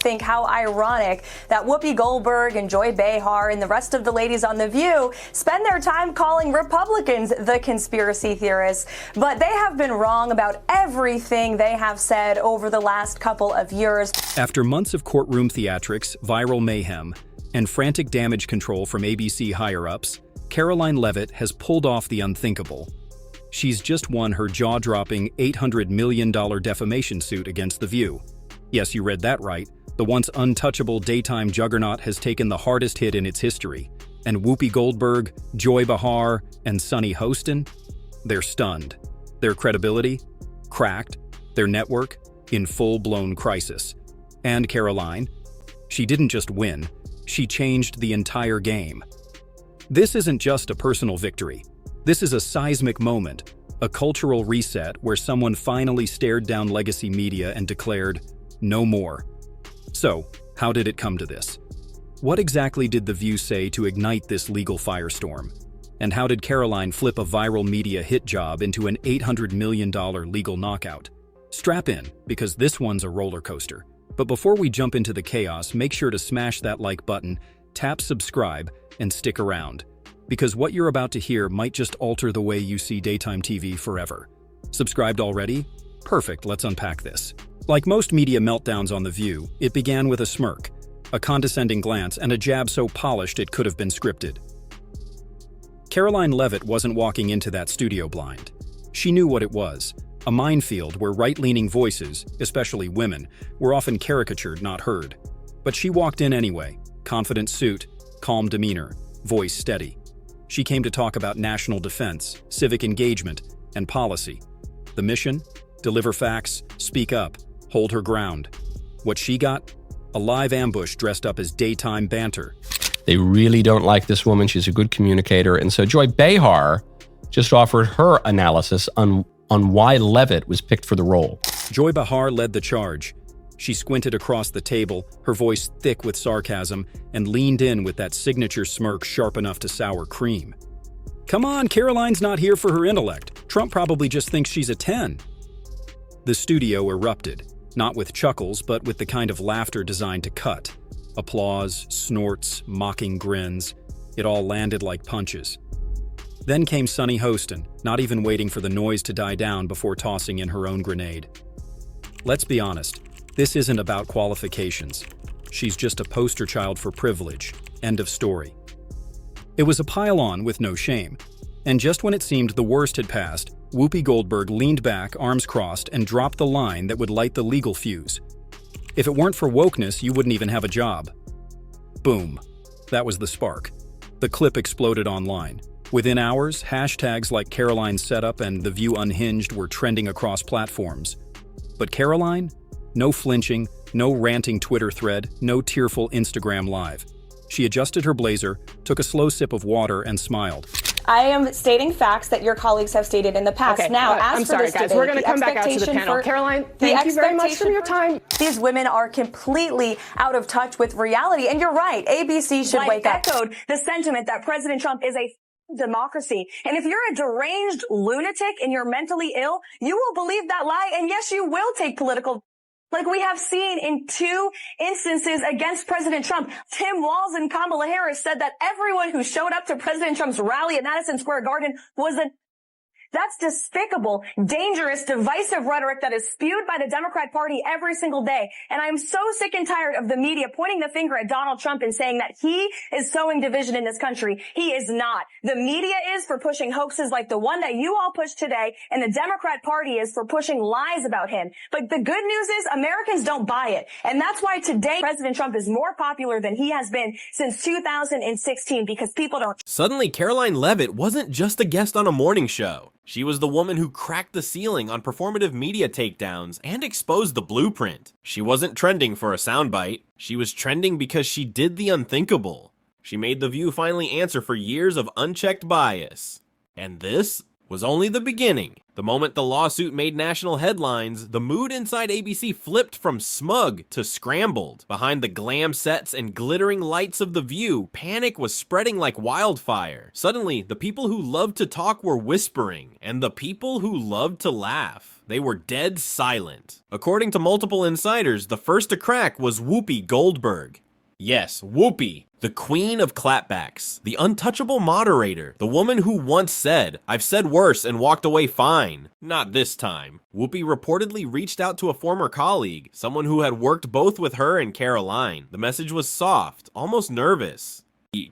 think how ironic that Whoopi Goldberg and Joy Behar and the rest of the ladies on The View spend their time calling Republicans the conspiracy theorists. But they have been wrong about everything they have said over the last couple of years. After months of courtroom theatrics, viral mayhem, and frantic damage control from ABC higher-ups, Karoline Leavitt has pulled off the unthinkable. She's just won her jaw-dropping $800 million defamation suit against The View. Yes, you read that right. The once untouchable daytime juggernaut has taken the hardest hit in its history. And Whoopi Goldberg, Joy Behar, and Sunny Hostin? They're stunned. Their credibility? Cracked. Their network? In full-blown crisis. And Karoline? She didn't just win. She changed the entire game. This isn't just a personal victory. This is a seismic moment, a cultural reset where someone finally stared down legacy media and declared, no more. So, how did it come to this? What exactly did The View say to ignite this legal firestorm? And how did Karoline flip a viral media hit job into an $800 million legal knockout? Strap in, because this one's a roller coaster. But before we jump into the chaos, make sure to smash that like button, tap subscribe, and stick around. Because what you're about to hear might just alter the way you see daytime TV forever. Subscribed already? Perfect, let's unpack this. Like most media meltdowns on The View, it began with a smirk, a condescending glance, and a jab so polished it could have been scripted. Karoline Leavitt wasn't walking into that studio blind. She knew what it was, a minefield where right-leaning voices, especially women, were often caricatured, not heard. But she walked in anyway, confident suit, calm demeanor, voice steady. She came to talk about national defense, civic engagement, and policy. The mission? Deliver facts, speak up, hold her ground. What she got? A live ambush dressed up as daytime banter. They really don't like this woman. She's a good communicator. And so Joy Behar just offered her analysis on why Leavitt was picked for the role. Joy Behar led the charge. She squinted across the table, her voice thick with sarcasm, and leaned in with that signature smirk sharp enough to sour cream. Come on, Karoline's not here for her intellect. Trump probably just thinks she's a 10. The studio erupted, not with chuckles, but with the kind of laughter designed to cut. Applause, snorts, mocking grins. It all landed like punches. Then came Sunny Hostin, not even waiting for the noise to die down before tossing in her own grenade. Let's be honest. This isn't about qualifications. She's just a poster child for privilege. End of story. It was a pile-on with no shame. And just when it seemed the worst had passed, Whoopi Goldberg leaned back, arms crossed, and dropped the line that would light the legal fuse. If it weren't for wokeness, you wouldn't even have a job. Boom. That was the spark. The clip exploded online. Within hours, hashtags like Karoline's setup and The View Unhinged were trending across platforms. But Karoline? No flinching, no ranting Twitter thread, no tearful Instagram live. She adjusted her blazer, took a slow sip of water, and smiled. I am stating facts that your colleagues have stated in the past. Okay, now, as I'm for sorry, this guys. debate, We're going to come back out to the panel. Karoline, thank you very much for your time. These women are completely out of touch with reality. And you're right, ABC should wake up. Echoed the sentiment that President Trump is a democracy. And if you're a deranged lunatic and you're mentally ill, you will believe that lie. And yes, you will take political. Like we have seen in 2 instances against President Trump. Tim Walz and Kamala Harris said that everyone who showed up to President Trump's rally at Madison Square Garden was That's despicable, dangerous, divisive rhetoric that is spewed by the Democrat Party every single day. And I'm so sick and tired of the media pointing the finger at Donald Trump and saying that he is sowing division in this country. He is not. The media is for pushing hoaxes like the one that you all pushed today, and the Democrat Party is for pushing lies about him. But the good news is Americans don't buy it. And that's why today President Trump is more popular than he has been since 2016, because people don't. Suddenly, Karoline Leavitt wasn't just a guest on a morning show. She was the woman who cracked the ceiling on performative media takedowns and exposed the blueprint. She wasn't trending for a soundbite. She was trending because she did the unthinkable. She made The View finally answer for years of unchecked bias. And this was only the beginning. The moment the lawsuit made national headlines, the mood inside ABC flipped from smug to scrambled. Behind the glam sets and glittering lights of The View, panic was spreading like wildfire. Suddenly, the people who loved to talk were whispering, and the people who loved to laugh They were dead silent. According to multiple insiders, the first to crack was Whoopi Goldberg. Yes, Whoopi, the queen of clapbacks, the untouchable moderator, the woman who once said, "I've said worse and walked away fine." Not this time. Whoopi reportedly reached out to a former colleague, someone who had worked both with her and Karoline. The message was soft, almost nervous.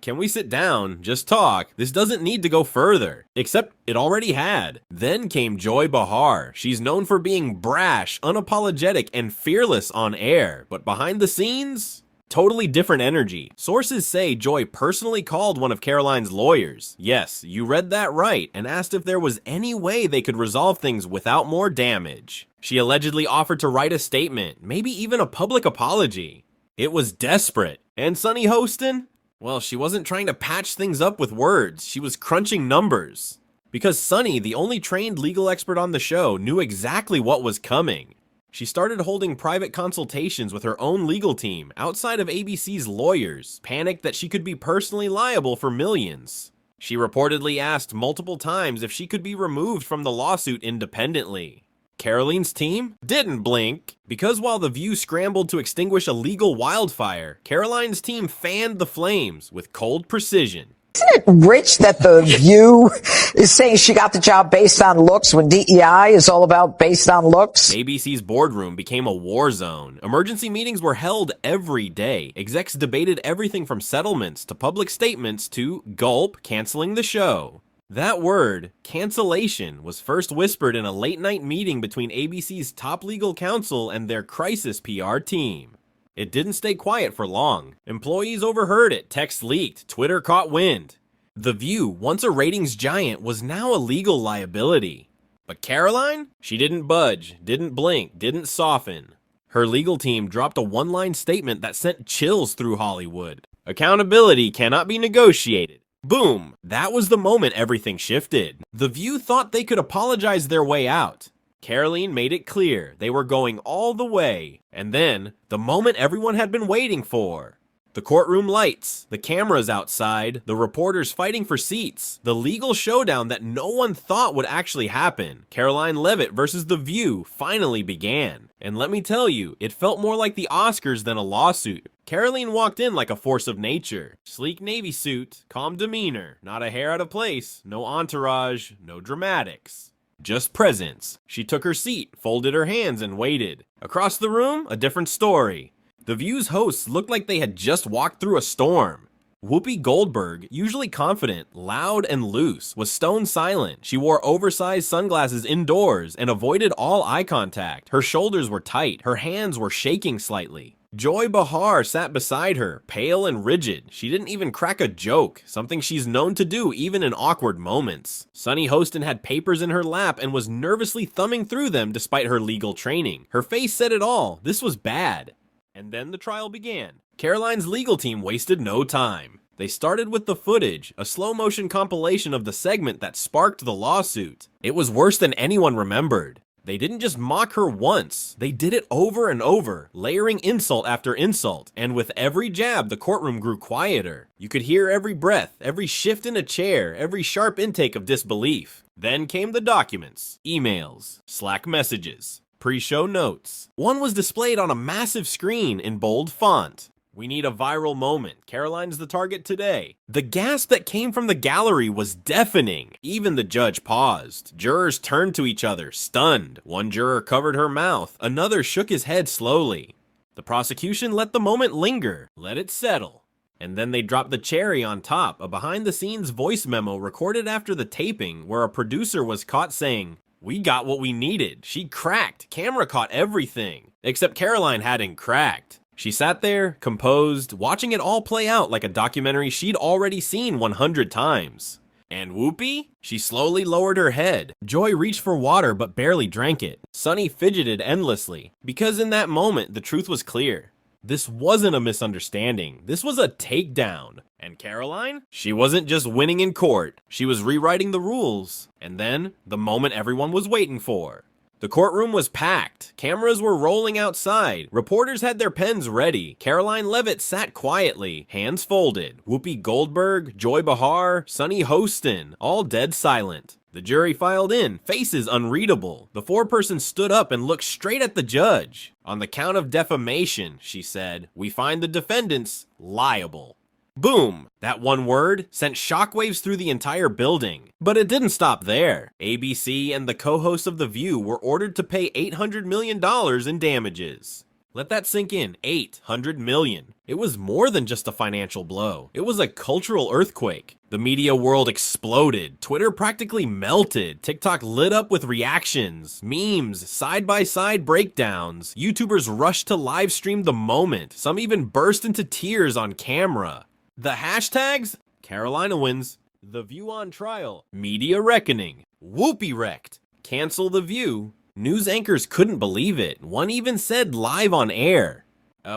"Can we sit down? Just talk. This doesn't need to go further." Except it already had. Then came Joy Behar. She's known for being brash, unapologetic, and fearless on air. But behind the scenes, totally different energy. Sources say Joy personally called one of Karoline's lawyers. Yes, you read that right, and asked if there was any way they could resolve things without more damage. She allegedly offered to write a statement, maybe even a public apology. It was desperate. And Sunny Hostin? Well, she wasn't trying to patch things up with words, she was crunching numbers. Because Sunny, the only trained legal expert on the show, knew exactly what was coming. She started holding private consultations with her own legal team outside of ABC's lawyers, panicked that she could be personally liable for millions. She reportedly asked multiple times if she could be removed from the lawsuit independently. Karoline's team didn't blink, because while The View scrambled to extinguish a legal wildfire, Karoline's team fanned the flames with cold precision. Isn't it rich that The View is saying she got the job based on looks when DEI is all about based on looks? ABC's boardroom became a war zone. Emergency meetings were held every day. Execs debated everything from settlements to public statements to, gulp, canceling the show. That word, cancellation, was first whispered in a late-night meeting between ABC's top legal counsel and their crisis PR team. It didn't stay quiet for long. Employees overheard it, texts leaked, Twitter caught wind. The View, once a ratings giant, was now a legal liability. But Karoline? She didn't budge, didn't blink, didn't soften. Her legal team dropped a one-line statement that sent chills through Hollywood. Accountability cannot be negotiated. Boom! That was the moment everything shifted. The View thought they could apologize their way out. Karoline made it clear they were going all the way. And then, the moment everyone had been waiting for. The courtroom lights, the cameras outside, the reporters fighting for seats, the legal showdown that no one thought would actually happen. Karoline Leavitt versus The View finally began. And let me tell you, it felt more like the Oscars than a lawsuit. Karoline walked in like a force of nature. Sleek navy suit, calm demeanor, not a hair out of place, no entourage, no dramatics. Just presence. She took her seat, folded her hands, and waited. Across the room, a different story. The View's hosts looked like they had just walked through a storm. Whoopi Goldberg, usually confident, loud, and loose, was stone silent. She wore oversized sunglasses indoors and avoided all eye contact. Her shoulders were tight, her hands were shaking slightly. Joy Behar sat beside her, pale and rigid. She didn't even crack a joke, something she's known to do even in awkward moments. Sunny Hostin had papers in her lap and was nervously thumbing through them despite her legal training. Her face said it all. This was bad. And then the trial began. Karoline's legal team wasted no time. They started with the footage, a slow-motion compilation of the segment that sparked the lawsuit. It was worse than anyone remembered. They didn't just mock her once, they did it over and over, layering insult after insult, and with every jab, the courtroom grew quieter. You could hear every breath, every shift in a chair, every sharp intake of disbelief. Then came the documents, emails, Slack messages, pre-show notes. One was displayed on a massive screen in bold font. "We need a viral moment. Karoline's the target today." The gasp that came from the gallery was deafening. Even the judge paused. Jurors turned to each other, stunned. One juror covered her mouth. Another shook his head slowly. The prosecution let the moment linger, let it settle. And then they dropped the cherry on top, a behind-the-scenes voice memo recorded after the taping where a producer was caught saying, "We got what we needed. She cracked. Camera caught everything." Except Karoline hadn't cracked. She sat there, composed, watching it all play out like a documentary she'd already seen 100 times. And Whoopi? She slowly lowered her head. Joy reached for water but barely drank it. Sunny fidgeted endlessly, because in that moment the truth was clear. This wasn't a misunderstanding. This was a takedown. And Karoline? She wasn't just winning in court. She was rewriting the rules. And then, the moment everyone was waiting for. The courtroom was packed. Cameras were rolling outside. Reporters had their pens ready. Karoline Leavitt sat quietly, hands folded. Whoopi Goldberg, Joy Behar, Sunny Hostin, all dead silent. The jury filed in, faces unreadable. The foreperson stood up and looked straight at the judge. On the count of defamation, she said, we find the defendants liable. Boom! That one word sent shockwaves through the entire building. But it didn't stop there. ABC and the co-hosts of The View were ordered to pay $800 million in damages. Let that sink in, $800 million. It was more than just a financial blow. It was a cultural earthquake. The media world exploded. Twitter practically melted. TikTok lit up with reactions, memes, side-by-side breakdowns. YouTubers rushed to live stream the moment. Some even burst into tears on camera. The hashtags? Carolina wins. The View on trial. Media reckoning. Whoopee wrecked. Cancel The View. News anchors couldn't believe it. One even said live on air.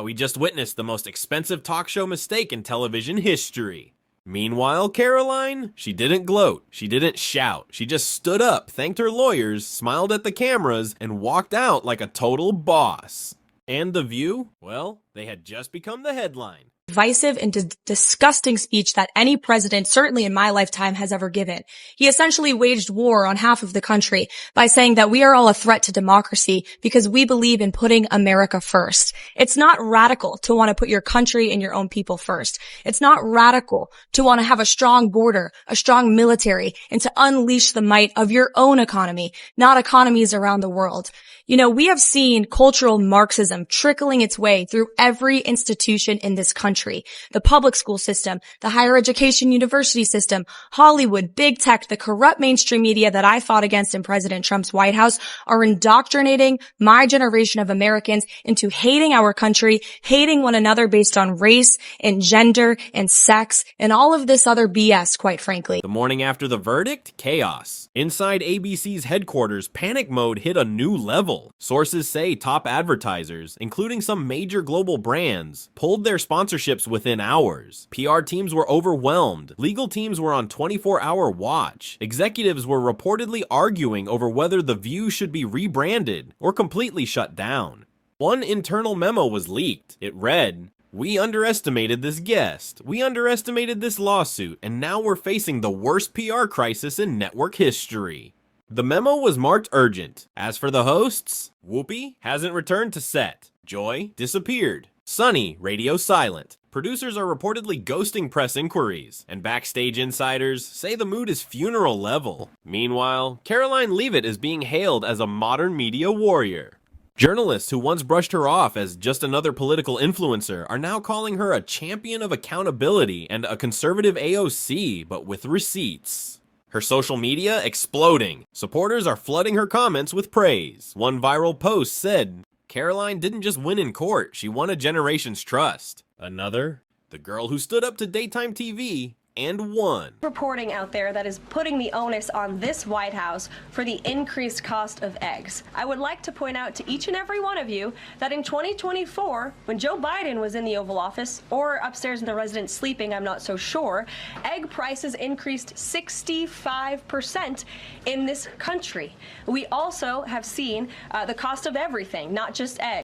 We just witnessed the most expensive talk show mistake in television history. Meanwhile, Karoline, she didn't gloat. She didn't shout. She just stood up, thanked her lawyers, smiled at the cameras, and walked out like a total boss. And The View? Well, they had just become the headline. Divisive and disgusting speech that any president, certainly in my lifetime, has ever given. He essentially waged war on half of the country by saying that we are all a threat to democracy because we believe in putting America first. It's not radical to want to put your country and your own people first. It's not radical to want to have a strong border, a strong military, and to unleash the might of your own economy, not economies around the world. You know, we have seen cultural Marxism trickling its way through every institution in this country. The public school system, the higher education university system, Hollywood, big tech, the corrupt mainstream media that I fought against in President Trump's White House are indoctrinating my generation of Americans into hating our country, hating one another based on race and gender and sex and all of this other BS, quite frankly. The morning after the verdict, chaos. Inside ABC's headquarters, panic mode hit a new level. Sources say top advertisers, including some major global brands, pulled their sponsorships within hours. PR teams were overwhelmed. Legal teams were on 24-hour watch. Executives were reportedly arguing over whether The View should be rebranded or completely shut down. One internal memo was leaked. It read, "We underestimated this guest. We underestimated this lawsuit, and now we're facing the worst PR crisis in network history." The memo was marked urgent. As for the hosts, Whoopi hasn't returned to set. Joy disappeared. Sunny, radio silent. Producers are reportedly ghosting press inquiries, and backstage insiders say the mood is funeral level. Meanwhile, Karoline Leavitt is being hailed as a modern media warrior. Journalists who once brushed her off as just another political influencer are now calling her a champion of accountability and a conservative AOC, but with receipts. Her social media exploding. Supporters are flooding her comments with praise. One viral post said, "Karoline didn't just win in court, she won a generation's trust." Another, "The girl who stood up to daytime TV and won." Reporting out there that is putting the onus on this White House for the increased cost of eggs. I would like to point out to each and every one of you that in 2024, when Joe Biden was in the Oval Office, or upstairs in the residence sleeping, I'm not so sure, egg prices increased 65% in this country. We also have seen the cost of everything, not just eggs.